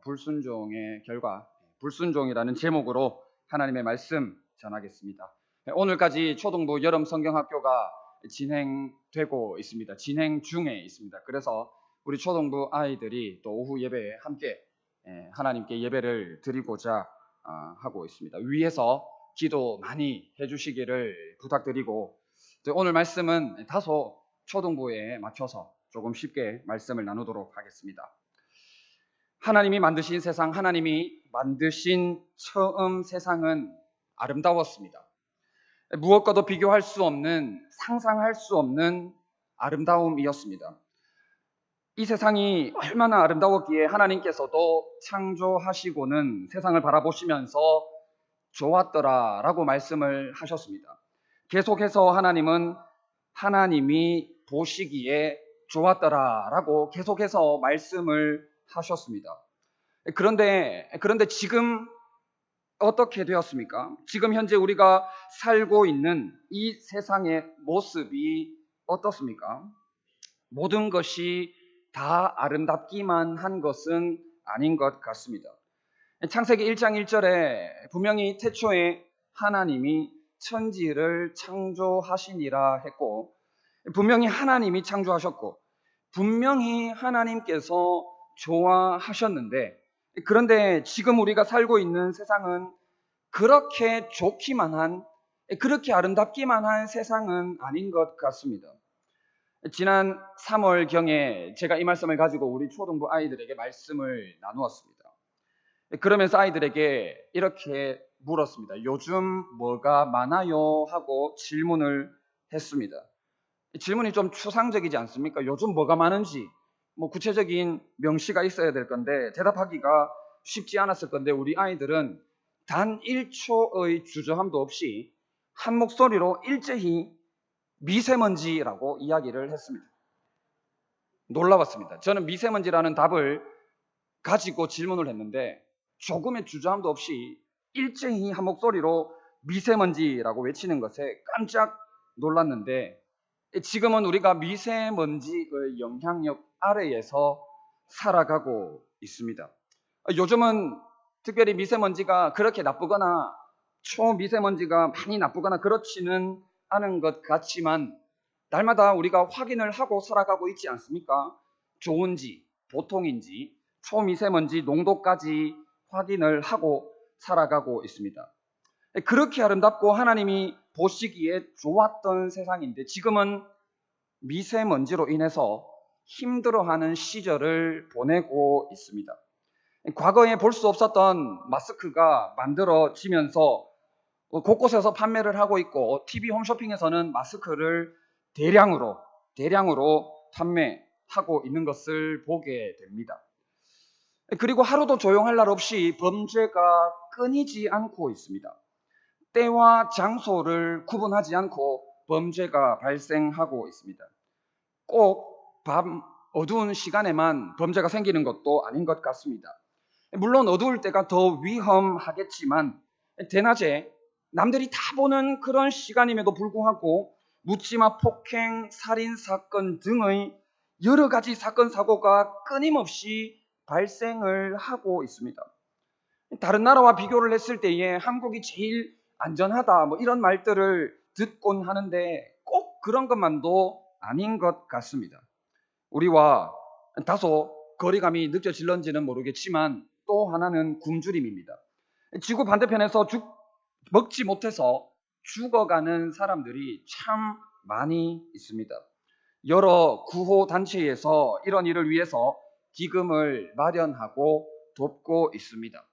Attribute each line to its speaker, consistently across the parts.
Speaker 1: 불순종의 결과, 불순종이라는 제목으로 하나님의 말씀 전하겠습니다. 오늘까지 초등부 여름 성경학교가 진행되고 있습니다. 진행 중에 있습니다. 그래서 우리 초등부 아이들이 또 오후 예배에 함께 하나님께 예배를 드리고자 하고 있습니다. 위에서 기도 많이 해주시기를 부탁드리고, 오늘 말씀은 다소 초등부에 맞춰서 조금 쉽게 말씀을 나누도록 하겠습니다. 하나님이 만드신 세상, 하나님이 만드신 처음 세상은 아름다웠습니다. 무엇과도 비교할 수 없는, 상상할 수 없는 아름다움이었습니다. 이 세상이 얼마나 아름다웠기에 하나님께서도 창조하시고는 세상을 바라보시면서 좋았더라 라고 말씀을 하셨습니다. 계속해서 하나님은 하나님이 보시기에 좋았더라 라고 계속해서 말씀을 하셨습니다. 그런데 지금 어떻게 되었습니까? 지금 현재 우리가 살고 있는 이 세상의 모습이 어떻습니까? 모든 것이 다 아름답기만 한 것은 아닌 것 같습니다. 창세기 1장 1절에 분명히 태초에 하나님이 천지를 창조하시니라 했고, 분명히 하나님이 창조하셨고, 분명히 하나님께서 좋아하셨는데, 그런데 지금 우리가 살고 있는 세상은 그렇게 좋기만 한, 그렇게 아름답기만 한 세상은 아닌 것 같습니다. 지난 3월경에 제가 이 말씀을 가지고 우리 초등부 아이들에게 말씀을 나누었습니다. 그러면서 아이들에게 이렇게 물었습니다. 요즘 뭐가 많아요? 하고 질문을 했습니다. 질문이 좀 추상적이지 않습니까? 요즘 뭐가 많은지 구체적인 명시가 있어야 될 건데 대답하기가 쉽지 않았을 건데, 우리 아이들은 단 1초의 주저함도 없이 한 목소리로 일제히 미세먼지라고 이야기를 했습니다. 놀라웠습니다. 저는 미세먼지라는 답을 가지고 질문을 했는데 조금의 주저함도 없이 일제히 한 목소리로 미세먼지라고 외치는 것에 깜짝 놀랐는데, 지금은 우리가 미세먼지의 영향력 아래에서 살아가고 있습니다. 요즘은 특별히 미세먼지가 그렇게 나쁘거나 초미세먼지가 많이 나쁘거나 그렇지는 않은 것 같지만 날마다 우리가 확인을 하고 살아가고 있지 않습니까? 좋은지, 보통인지, 초미세먼지 농도까지 확인을 하고 살아가고 있습니다. 그렇게 아름답고 하나님이 보시기에 좋았던 세상인데 지금은 미세먼지로 인해서 힘들어하는 시절을 보내고 있습니다. 과거에 볼 수 없었던 마스크가 만들어지면서 곳곳에서 판매를 하고 있고, TV 홈쇼핑에서는 마스크를 대량으로 판매하고 있는 것을 보게 됩니다. 그리고 하루도 조용할 날 없이 범죄가 끊이지 않고 있습니다. 때와 장소를 구분하지 않고 범죄가 발생하고 있습니다. 꼭 밤 어두운 시간에만 범죄가 생기는 것도 아닌 것 같습니다. 물론 어두울 때가 더 위험하겠지만 대낮에 남들이 다 보는 그런 시간임에도 불구하고 묻지마 폭행, 살인 사건 등의 여러 가지 사건 사고가 끊임없이 발생을 하고 있습니다. 다른 나라와 비교를 했을 때에 한국이 제일 안전하다 이런 말들을 듣곤 하는데 꼭 그런 것만도 아닌 것 같습니다. 우리와 다소 거리감이 느껴질런지는 모르겠지만 또 하나는 굶주림입니다. 지구 반대편에서 먹지 못해서 죽어가는 사람들이 참 많이 있습니다. 여러 구호단체에서 이런 일을 위해서 기금을 마련하고 돕고 있습니다.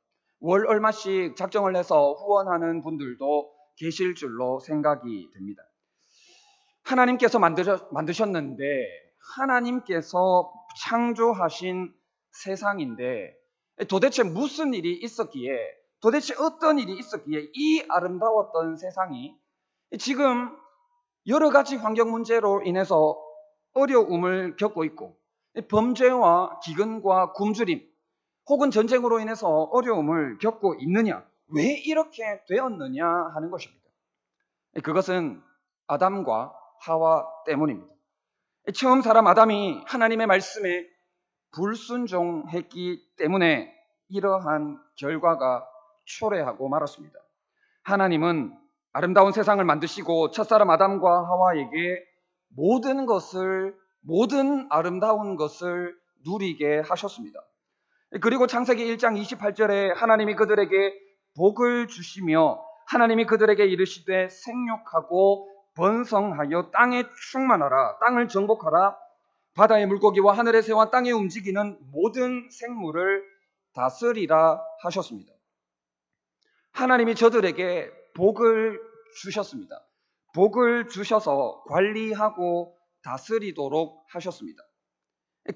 Speaker 1: 월 얼마씩 작정을 해서 후원하는 분들도 계실 줄로 생각이 됩니다. 하나님께서 만드셨는데, 하나님께서 창조하신 세상인데 도대체 무슨 일이 있었기에, 도대체 어떤 일이 있었기에 이 아름다웠던 세상이 지금 여러 가지 환경 문제로 인해서 어려움을 겪고 있고, 범죄와 기근과 굶주림 혹은 전쟁으로 인해서 어려움을 겪고 있느냐, 왜 이렇게 되었느냐 하는 것입니다. 그것은 아담과 하와 때문입니다. 처음 사람 아담이 하나님의 말씀에 불순종했기 때문에 이러한 결과가 초래하고 말았습니다. 하나님은 아름다운 세상을 만드시고 첫사람 아담과 하와에게 모든 아름다운 것을 누리게 하셨습니다. 그리고 창세기 1장 28절에 하나님이 그들에게 복을 주시며 하나님이 그들에게 이르시되 생육하고 번성하여 땅에 충만하라, 땅을 정복하라, 바다의 물고기와 하늘의 새와 땅에 움직이는 모든 생물을 다스리라 하셨습니다. 하나님이 저들에게 복을 주셨습니다. 복을 주셔서 관리하고 다스리도록 하셨습니다.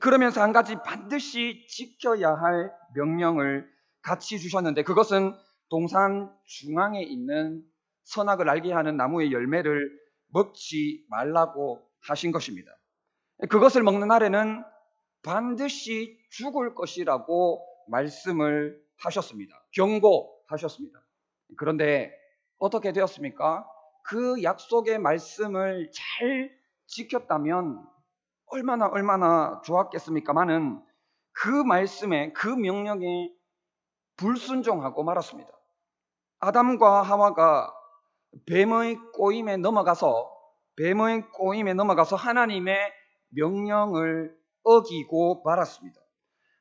Speaker 1: 그러면서 한 가지 반드시 지켜야 할 명령을 같이 주셨는데, 그것은 동산 중앙에 있는 선악을 알게 하는 나무의 열매를 먹지 말라고 하신 것입니다. 그것을 먹는 날에는 반드시 죽을 것이라고 말씀을 하셨습니다. 경고하셨습니다. 그런데 어떻게 되었습니까? 그 약속의 말씀을 잘 지켰다면 얼마나 좋았겠습니까마는 그 말씀에, 그 명령에 불순종하고 말았습니다. 아담과 하와가 뱀의 꼬임에 넘어가서 하나님의 명령을 어기고 말았습니다.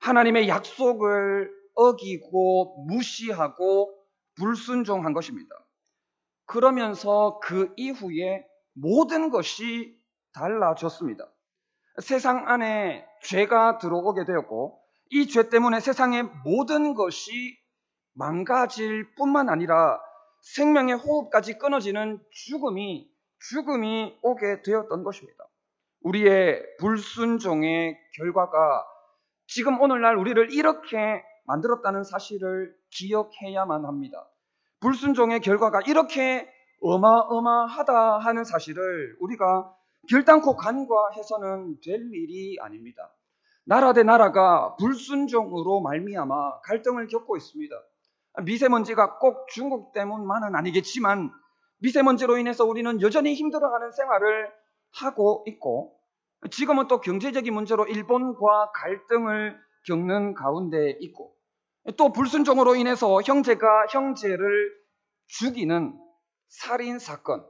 Speaker 1: 하나님의 약속을 어기고 무시하고 불순종한 것입니다. 그러면서 그 이후에 모든 것이 달라졌습니다. 세상 안에 죄가 들어오게 되었고, 이 죄 때문에 세상의 모든 것이 망가질 뿐만 아니라 생명의 호흡까지 끊어지는 죽음이 오게 되었던 것입니다. 우리의 불순종의 결과가 지금 오늘날 우리를 이렇게 만들었다는 사실을 기억해야만 합니다. 불순종의 결과가 이렇게 어마어마하다 하는 사실을 우리가 결단코 간과해서는 될 일이 아닙니다. 나라 대 나라가 불순종으로 말미암아 갈등을 겪고 있습니다. 미세먼지가 꼭 중국 때문만은 아니겠지만 미세먼지로 인해서 우리는 여전히 힘들어하는 생활을 하고 있고, 지금은 또 경제적인 문제로 일본과 갈등을 겪는 가운데 있고, 또 불순종으로 인해서 형제가 형제를 죽이는 살인사건,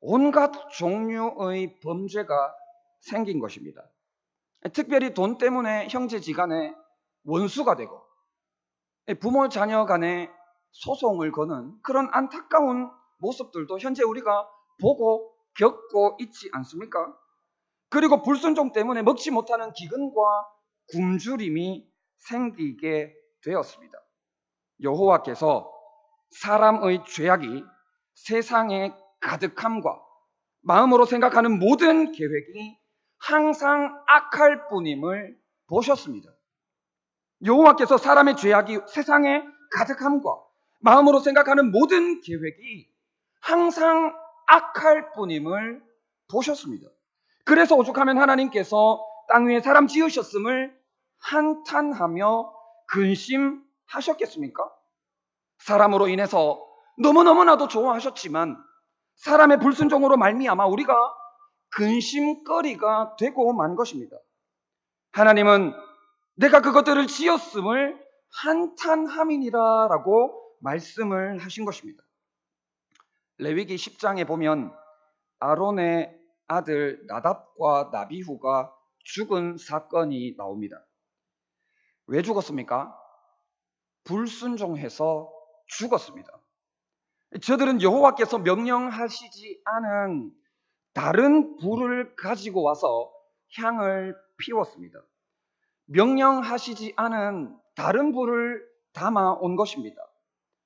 Speaker 1: 온갖 종류의 범죄가 생긴 것입니다. 특별히 돈 때문에 형제지간에 원수가 되고 부모 자녀 간에 소송을 거는 그런 안타까운 모습들도 현재 우리가 보고 겪고 있지 않습니까? 그리고 불순종 때문에 먹지 못하는 기근과 굶주림이 생기게 되었습니다. 여호와께서 사람의 죄악이 세상에 가득함과 마음으로 생각하는 모든 계획이 항상 악할 뿐임을 보셨습니다. 여호와께서 사람의 죄악이 세상에 가득함과 마음으로 생각하는 모든 계획이 항상 악할 뿐임을 보셨습니다. 그래서 오죽하면 하나님께서 땅 위에 사람 지으셨음을 한탄하며 근심하셨겠습니까? 사람으로 인해서 너무너무나도 좋아하셨지만 사람의 불순종으로 말미암아 우리가 근심거리가 되고 만 것입니다. 하나님은 내가 그것들을 지었음을 한탄함이니라 라고 말씀을 하신 것입니다. 레위기 10장에 보면 아론의 아들 나답과 나비후가 죽은 사건이 나옵니다. 왜 죽었습니까? 불순종해서 죽었습니다. 저들은 여호와께서 명령하시지 않은 다른 불을 가지고 와서 향을 피웠습니다. 명령하시지 않은 다른 불을 담아 온 것입니다.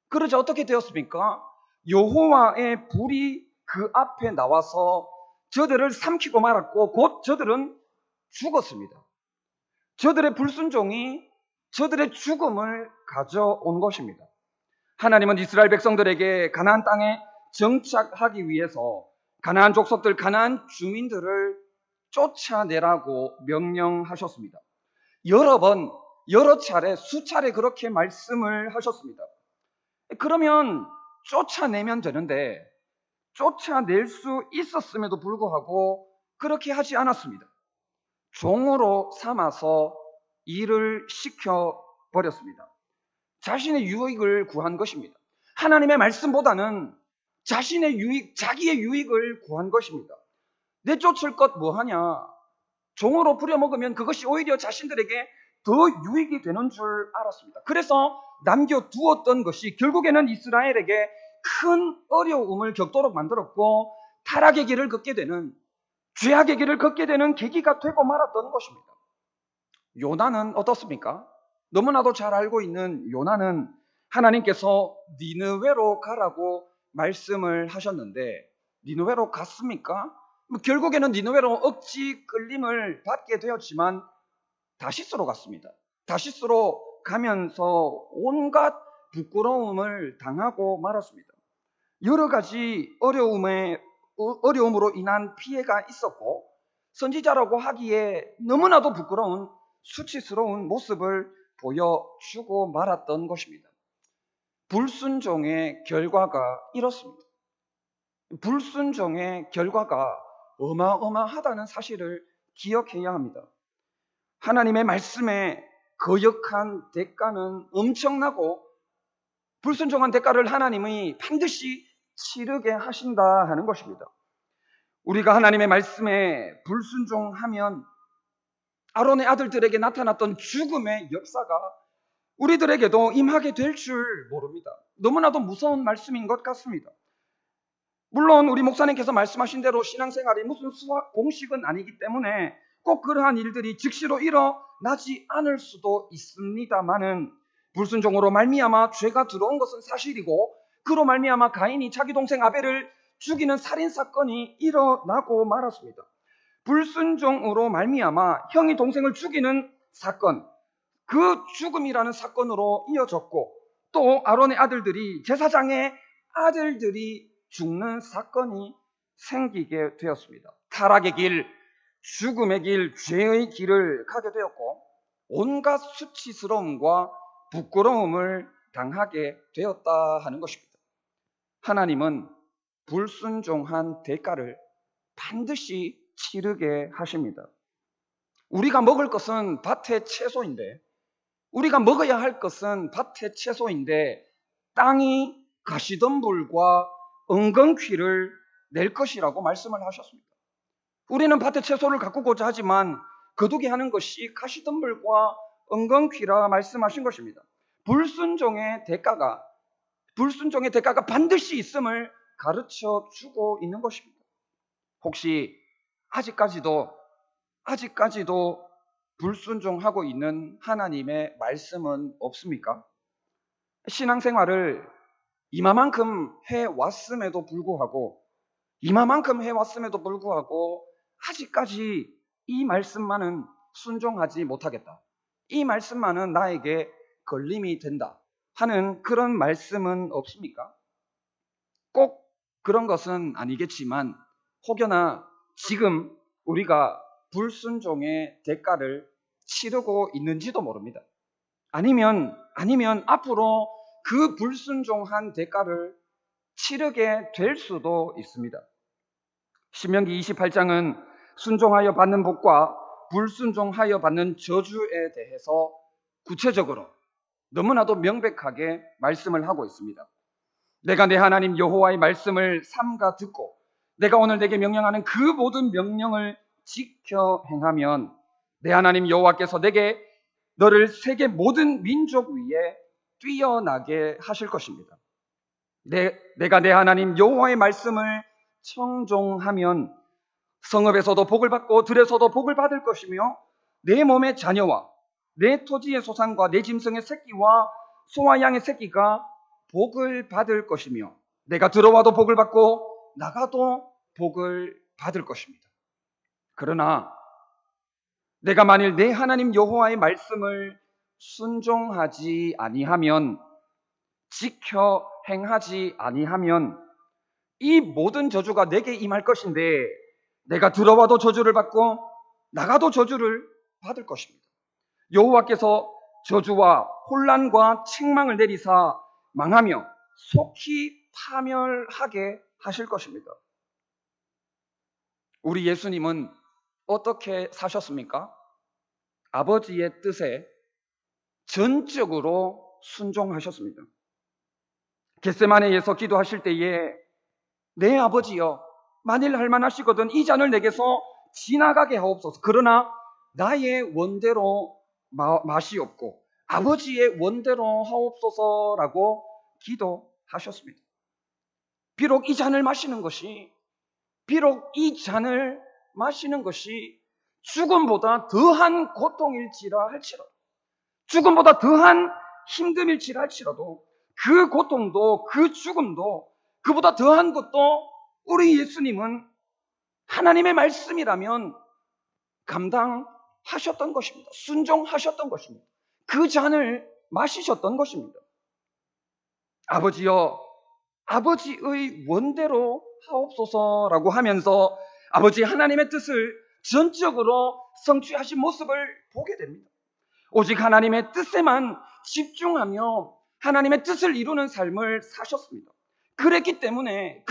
Speaker 1: 그러자 어떻게 되었습니까? 여호와의 불이 그 앞에 나와서 저들을 삼키고 말았고 곧 저들은 죽었습니다. 저들의 불순종이 저들의 죽음을 가져온 것입니다. 하나님은 이스라엘 백성들에게 가나안 땅에 정착하기 위해서 가나안 족속들, 가나안 주민들을 쫓아내라고 명령하셨습니다. 여러 번, 여러 차례, 수차례 그렇게 말씀을 하셨습니다. 그러면 쫓아내면 되는데 쫓아낼 수 있었음에도 불구하고 그렇게 하지 않았습니다. 종으로 삼아서 일을 시켜버렸습니다. 자신의 유익을 구한 것입니다. 하나님의 말씀보다는 자신의 유익, 자기의 유익을 구한 것입니다. 내쫓을 것 뭐하냐? 종으로 부려먹으면 그것이 오히려 자신들에게 더 유익이 되는 줄 알았습니다. 그래서 남겨두었던 것이 결국에는 이스라엘에게 큰 어려움을 겪도록 만들었고 타락의 길을 걷게 되는, 죄악의 길을 걷게 되는 계기가 되고 말았던 것입니다. 요나는 어떻습니까? 너무나도 잘 알고 있는 요나는 하나님께서 니느웨로 가라고 말씀을 하셨는데 니느웨로 갔습니까? 결국에는 니느웨로 억지 끌림을 받게 되었지만 다시스로 갔습니다. 다시스로 가면서 온갖 부끄러움을 당하고 말았습니다. 여러 가지 어려움으로 인한 피해가 있었고 선지자라고 하기에 너무나도 부끄러운 수치스러운 모습을 보여주고 말았던 것입니다. 불순종의 결과가 이렇습니다. 불순종의 결과가 어마어마하다는 사실을 기억해야 합니다. 하나님의 말씀에 거역한 대가는 엄청나고 불순종한 대가를 하나님이 반드시 치르게 하신다 하는 것입니다. 우리가 하나님의 말씀에 불순종하면 아론의 아들들에게 나타났던 죽음의 역사가 우리들에게도 임하게 될 줄 모릅니다. 너무나도 무서운 말씀인 것 같습니다. 물론 우리 목사님께서 말씀하신 대로 신앙생활이 무슨 수학 공식은 아니기 때문에 꼭 그러한 일들이 즉시로 일어나지 않을 수도 있습니다만은 불순종으로 말미암아 죄가 들어온 것은 사실이고 그로 말미암아 가인이 자기 동생 아벨을 죽이는 살인사건이 일어나고 말았습니다. 불순종으로 말미암아 형이 동생을 죽이는 사건, 그 죽음이라는 사건으로 이어졌고 또 아론의 아들들이 제사장의 아들들이 죽는 사건이 생기게 되었습니다. 타락의 길, 죽음의 길, 죄의 길을 가게 되었고 온갖 수치스러움과 부끄러움을 당하게 되었다 하는 것입니다. 하나님은 불순종한 대가를 반드시 치르게 하십니다. 우리가 먹을 것은 밭의 채소인데 우리가 먹어야 할 것은 밭의 채소인데 땅이 가시덤불과 엉겅퀴를 낼 것이라고 말씀을 하셨습니다. 우리는 밭의 채소를 가꾸고자 하지만 거두게 하는 것이 가시덤불과 엉겅퀴라 말씀하신 것입니다. 불순종의 대가가 반드시 있음을 가르쳐 주고 있는 것입니다. 혹시 아직까지도 불순종하고 있는 하나님의 말씀은 없습니까? 신앙생활을 이마만큼 해왔음에도 불구하고 아직까지 이 말씀만은 순종하지 못하겠다. 이 말씀만은 나에게 걸림이 된다 하는 그런 말씀은 없습니까? 꼭 그런 것은 아니겠지만 혹여나 지금 우리가 불순종의 대가를 치르고 있는지도 모릅니다. 아니면 앞으로 그 불순종한 대가를 치르게 될 수도 있습니다. 신명기 28장은 순종하여 받는 복과 불순종하여 받는 저주에 대해서 구체적으로 너무나도 명백하게 말씀을 하고 있습니다. 내가 내 하나님 여호와의 말씀을 삼가 듣고 내가 오늘 내게 명령하는 그 모든 명령을 지켜 행하면 내 하나님 여호와께서 내게 너를 세계 모든 민족 위에 뛰어나게 하실 것입니다. 내가 내 하나님 여호와의 말씀을 청종하면 성읍에서도 복을 받고 들에서도 복을 받을 것이며 내 몸의 자녀와 내 토지의 소산과 내 짐승의 새끼와 소와 양의 새끼가 복을 받을 것이며 내가 들어와도 복을 받고 나가도 복을 받을 것입니다. 그러나 내가 만일 내 하나님 여호와의 말씀을 순종하지 아니하면 지켜 행하지 아니하면 이 모든 저주가 내게 임할 것인데 내가 들어와도 저주를 받고 나가도 저주를 받을 것입니다. 여호와께서 저주와 혼란과 책망을 내리사 망하며 속히 파멸하게 하실 것입니다. 우리 예수님은 어떻게 사셨습니까? 아버지의 뜻에 전적으로 순종하셨습니다. 겟세마네에서 기도하실 때에 내 아버지여, 만일 할만하시거든 이 잔을 내게서 지나가게 하옵소서. 그러나 나의 원대로 마시옵고 아버지의 원대로 하옵소서라고 기도하셨습니다. 비록 이 잔을 마시는 것이 죽음보다 더한 고통일지라 할지라도, 죽음보다 더한 힘듦일지라 할지라도 그 고통도 그 죽음도 그보다 더한 것도 우리 예수님은 하나님의 말씀이라면 감당하셨던 것입니다. 순종하셨던 것입니다. 그 잔을 마시셨던 것입니다. 아버지여, 아버지의 원대로 하옵소서라고 하면서 아버지 하나님의 뜻을 전적으로 성취하신 모습을 보게 됩니다. 오직 하나님의 뜻에만 집중하며 하나님의 뜻을 이루는 삶을 사셨습니다. 그랬기 때문에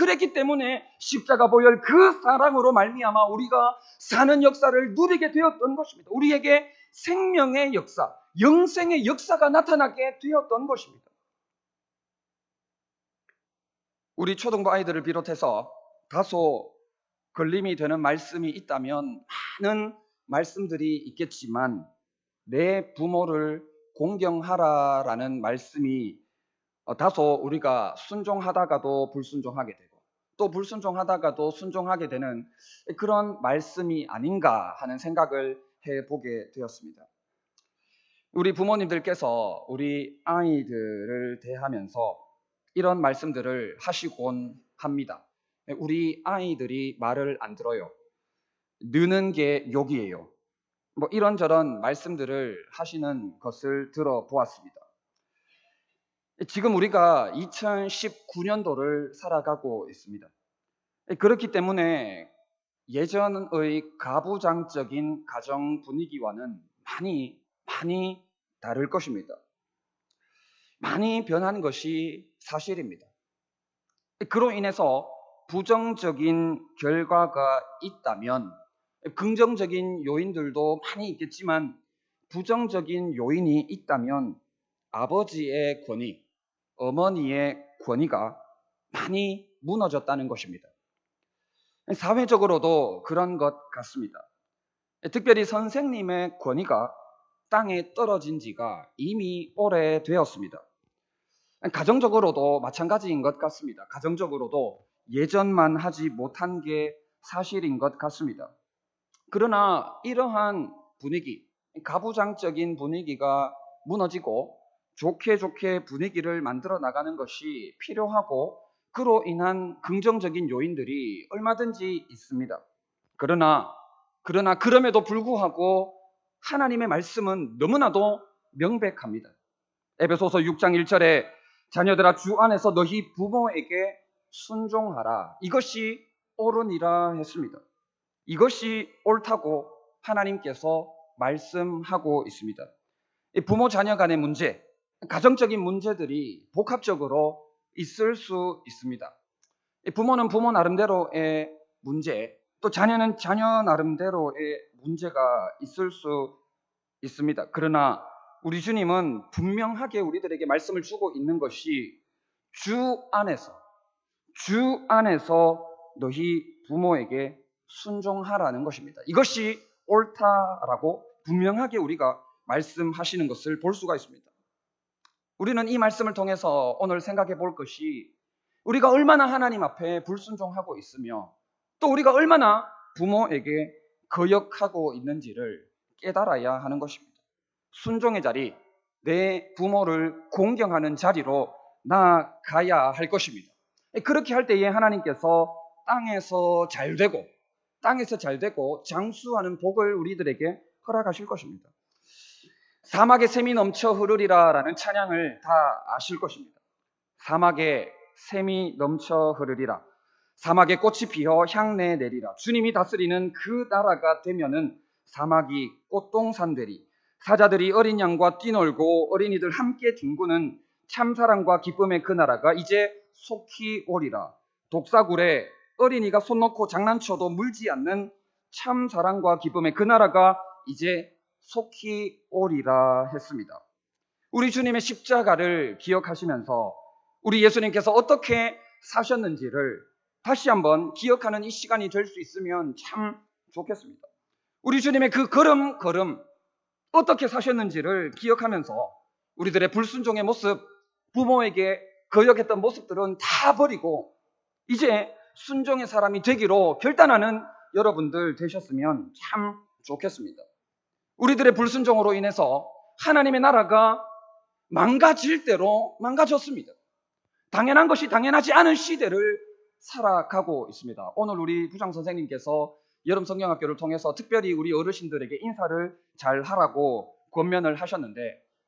Speaker 1: 십자가 보혈 그 사랑으로 말미암아 우리가 사는 역사를 누리게 되었던 것입니다. 우리에게 생명의 역사, 영생의 역사가 나타나게 되었던 것입니다. 우리 초등부 아이들을 비롯해서 다소 걸림이 되는 말씀이 있다면 많은 말씀들이 있겠지만 내 부모를 공경하라라는 말씀이 다소 우리가 순종하다가도 불순종하게 되고 또 불순종하다가도 순종하게 되는 그런 말씀이 아닌가 하는 생각을 해보게 되었습니다. 우리 부모님들께서 우리 아이들을 대하면서 이런 말씀들을 하시곤 합니다. 우리 아이들이 말을 안 들어요. 느는 게 욕이에요. 이런저런 말씀들을 하시는 것을 들어보았습니다. 지금 우리가 2019년도를 살아가고 있습니다. 그렇기 때문에 예전의 가부장적인 가정 분위기와는 많이 다를 것입니다. 많이 변한 것이 사실입니다. 그로 인해서 부정적인 결과가 있다면 긍정적인 요인들도 많이 있겠지만 부정적인 요인이 있다면 아버지의 권위, 어머니의 권위가 많이 무너졌다는 것입니다. 사회적으로도 그런 것 같습니다. 특별히 선생님의 권위가 땅에 떨어진 지가 이미 오래되었습니다. 가정적으로도 마찬가지인 것 같습니다. 가정적으로도 예전만 하지 못한 게 사실인 것 같습니다. 그러나 이러한 분위기, 가부장적인 분위기가 무너지고 좋게 분위기를 만들어 나가는 것이 필요하고 그로 인한 긍정적인 요인들이 얼마든지 있습니다. 그럼에도 불구하고 하나님의 말씀은 너무나도 명백합니다. 에베소서 6장 1절에 자녀들아 주 안에서 너희 부모에게 순종하라. 이것이 옳으니라 했습니다. 이것이 옳다고 하나님께서 말씀하고 있습니다. 부모 자녀 간의 문제, 가정적인 문제들이 복합적으로 있을 수 있습니다. 부모는 부모 나름대로의 문제, 또 자녀는 자녀 나름대로의 문제가 있을 수 있습니다. 그러나 우리 주님은 분명하게 우리들에게 말씀을 주고 있는 것이 주 안에서 너희 부모에게 순종하라는 것입니다. 이것이 옳다라고 분명하게 우리가 말씀하시는 것을 볼 수가 있습니다. 우리는 이 말씀을 통해서 오늘 생각해 볼 것이 우리가 얼마나 하나님 앞에 불순종하고 있으며 또 우리가 얼마나 부모에게 거역하고 있는지를 깨달아야 하는 것입니다. 순종의 자리, 내 부모를 공경하는 자리로 나아가야 할 것입니다. 그렇게 할 때에 하나님께서 땅에서 잘 되고 장수하는 복을 우리들에게 허락하실 것입니다. 사막에 샘이 넘쳐 흐르리라 라는 찬양을 다 아실 것입니다. 사막에 샘이 넘쳐 흐르리라. 사막에 꽃이 피어 향내 내리라. 주님이 다스리는 그 나라가 되면은 사막이 꽃동산 되리. 사자들이 어린 양과 뛰놀고 어린이들 함께 뒹구는 참사랑과 기쁨의 그 나라가 이제 속히 오리라. 독사굴에 어린이가 손 놓고 장난쳐도 물지 않는 참사랑과 기쁨의 그 나라가 이제 속히 오리라 했습니다. 우리 주님의 십자가를 기억하시면서 우리 예수님께서 어떻게 사셨는지를 다시 한번 기억하는 이 시간이 될 수 있으면 참 좋겠습니다. 우리 주님의 그 걸음걸음 어떻게 사셨는지를 기억하면서 우리들의 불순종의 모습, 부모에게 거역했던 모습들은 다 버리고 이제 순종의 사람이 되기로 결단하는 여러분들 되셨으면 참 좋겠습니다. 우리들의 불순종으로 인해서 하나님의 나라가 망가질 대로 망가졌습니다. 당연한 것이 당연하지 않은 시대를 살아가고 있습니다. 오늘 우리 부장 선생님께서 여름 성경학교를 통해서 특별히 우리 어르신들에게 인사를 잘 하라고 권면을 하셨는데,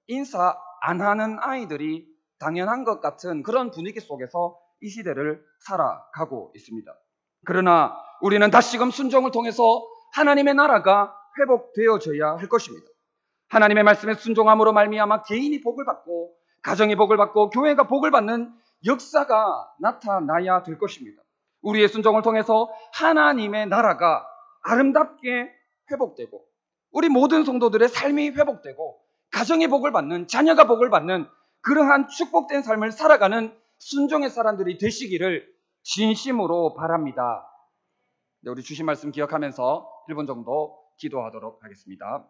Speaker 1: 인사 안 하는 아이들이 당연한 것 같은 그런 분위기 속에서 이 시대를 살아가고 있습니다. 그러나 우리는 다시금 순종을 통해서 하나님의 나라가 회복되어져야 할 것입니다. 하나님의 말씀에 순종함으로 말미암아 개인이 복을 받고 가정이 복을 받고 교회가 복을 받는 역사가 나타나야 될 것입니다. 우리의 순종을 통해서 하나님의 나라가 아름답게 회복되고 우리 모든 성도들의 삶이 회복되고 가정의 복을 받는, 자녀가 복을 받는 그러한 축복된 삶을 살아가는 순종의 사람들이 되시기를 진심으로 바랍니다. 네, 우리 주신 말씀 기억하면서 1분 정도 기도하도록 하겠습니다.